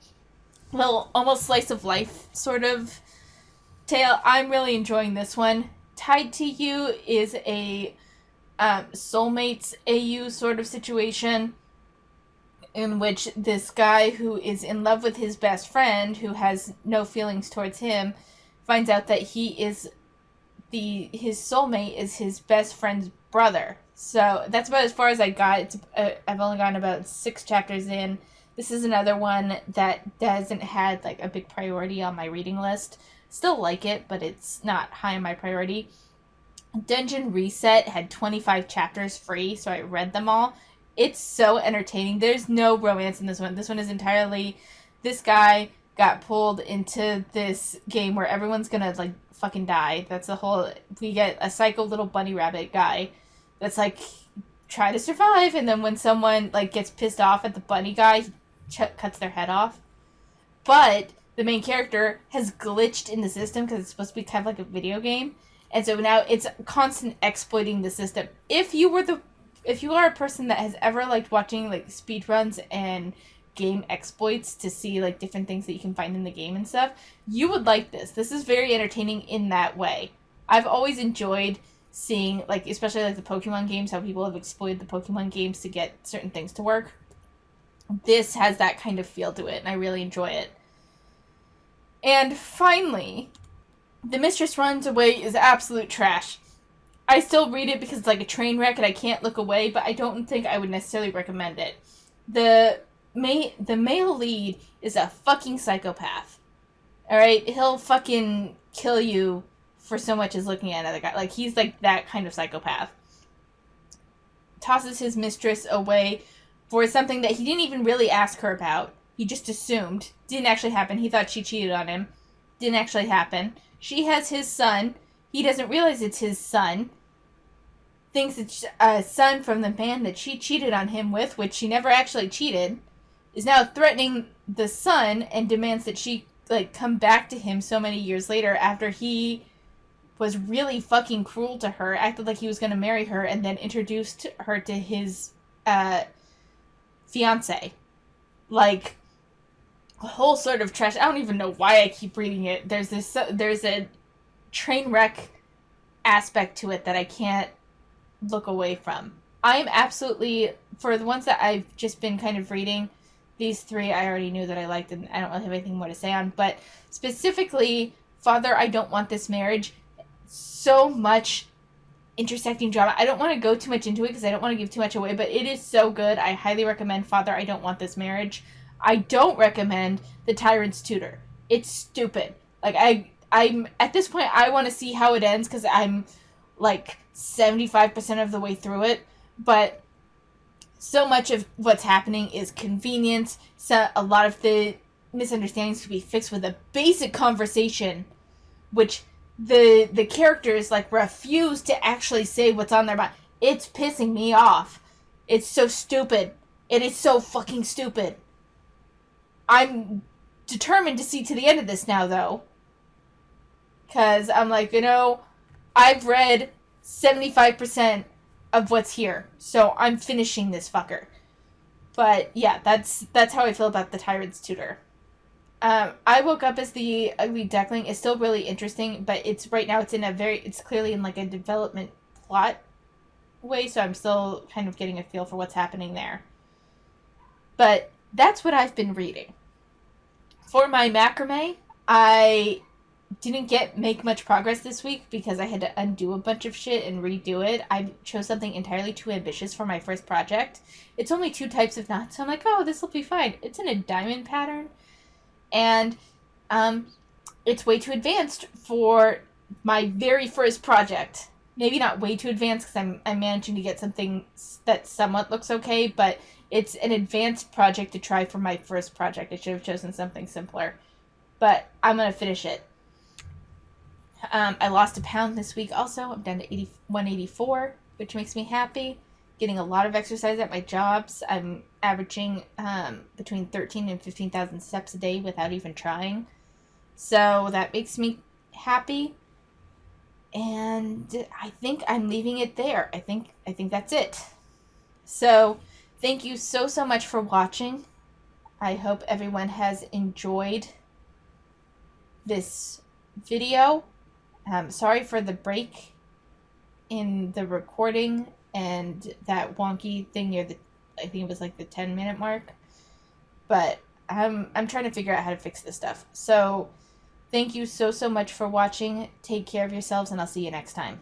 little almost slice of life sort of tale. I'm really enjoying this one. Tied to You is a soulmates AU sort of situation in which this guy who is in love with his best friend, who has no feelings towards him, finds out that his soulmate is his best friend's brother. So that's about as far as I got. I've only gotten about 6 chapters in. This is another one that doesn't have like a big priority on my reading list. Still like it, but it's not high on my priority. Dungeon Reset had 25 chapters free, so I read them all. It's so entertaining. There's no romance in this one. This one is entirely, this guy got pulled into this game where everyone's gonna like fucking die. That's the whole, we get a psycho little bunny rabbit guy that's like, try to survive, and then when someone like gets pissed off at the bunny guy, he cuts their head off. But the main character has glitched in the system because it's supposed to be kind of like a video game, and so now it's constant exploiting the system. If you are a person that has ever liked watching like speedruns and game exploits to see like different things that you can find in the game and stuff, you would like this. This is very entertaining in that way. I've always enjoyed seeing, like, especially like the Pokemon games, how people have exploited the Pokemon games to get certain things to work. This has that kind of feel to it, and I really enjoy it. And finally, The Mistress Runs Away is absolute trash. I still read it because it's like a train wreck and I can't look away, but I don't think I would necessarily recommend it. The male lead is a fucking psychopath. Alright? He'll fucking kill you for so much as looking at another guy. Like, he's like that kind of psychopath. Tosses his mistress away for something that he didn't even really ask her about. He just assumed. Didn't actually happen. He thought she cheated on him. Didn't actually happen. She has his son. He doesn't realize it's his son. Thinks it's a son from the man that she cheated on him with, which she never actually cheated. Is now threatening the son and demands that she, like, come back to him so many years later after he was really fucking cruel to her, acted like he was going to marry her, and then introduced her to his fiance. Like, a whole sort of trash. I don't even know why I keep reading it. There's a train wreck aspect to it that I can't look away from. I'm absolutely, for the ones that I've just been kind of reading, these three I already knew that I liked and I don't really have anything more to say on, but specifically, Father, I Don't Want This Marriage, so much intersecting drama. I don't want to go too much into it because I don't want to give too much away, but it is so good. I highly recommend Father, I Don't Want This Marriage. I don't recommend The Tyrant's Tutor. It's stupid. Like, I'm at this point, I want to see how it ends because I'm like 75% of the way through it, but so much of what's happening is convenience. So a lot of the misunderstandings can be fixed with a basic conversation, which the characters like refuse to actually say what's on their mind. It's pissing me off. It's so stupid. It is so fucking stupid. I'm determined to see to the end of this now, though. Because I'm like, I've read 75% of what's here. So I'm finishing this fucker. But yeah, that's how I feel about The Tyrant's Tutor. I Woke Up as the Ugly Duckling is still really interesting, but it's right now it's clearly in like a development plot way, so I'm still kind of getting a feel for what's happening there. But that's what I've been reading. For my macrame, I didn't make much progress this week because I had to undo a bunch of shit and redo it. I chose something entirely too ambitious for my first project. It's only 2 types of knots, so I'm like, oh, this will be fine. It's in a diamond pattern, and it's way too advanced for my very first project. Maybe not way too advanced because I'm managing to get something that somewhat looks okay, but it's an advanced project to try for my first project. I should have chosen something simpler, but I'm going to finish it. I lost a pound this week also. I'm down to 184, which makes me happy. Getting a lot of exercise at my jobs. I'm averaging between 13 and 15,000 steps a day without even trying. So that makes me happy. And I think I'm leaving it there. I think that's it. So thank you so much for watching. I hope everyone has enjoyed this video. Sorry for the break in the recording and that wonky thing near I think it was like the 10-minute mark. But I'm trying to figure out how to fix this stuff. So thank you so much for watching. Take care of yourselves, and I'll see you next time.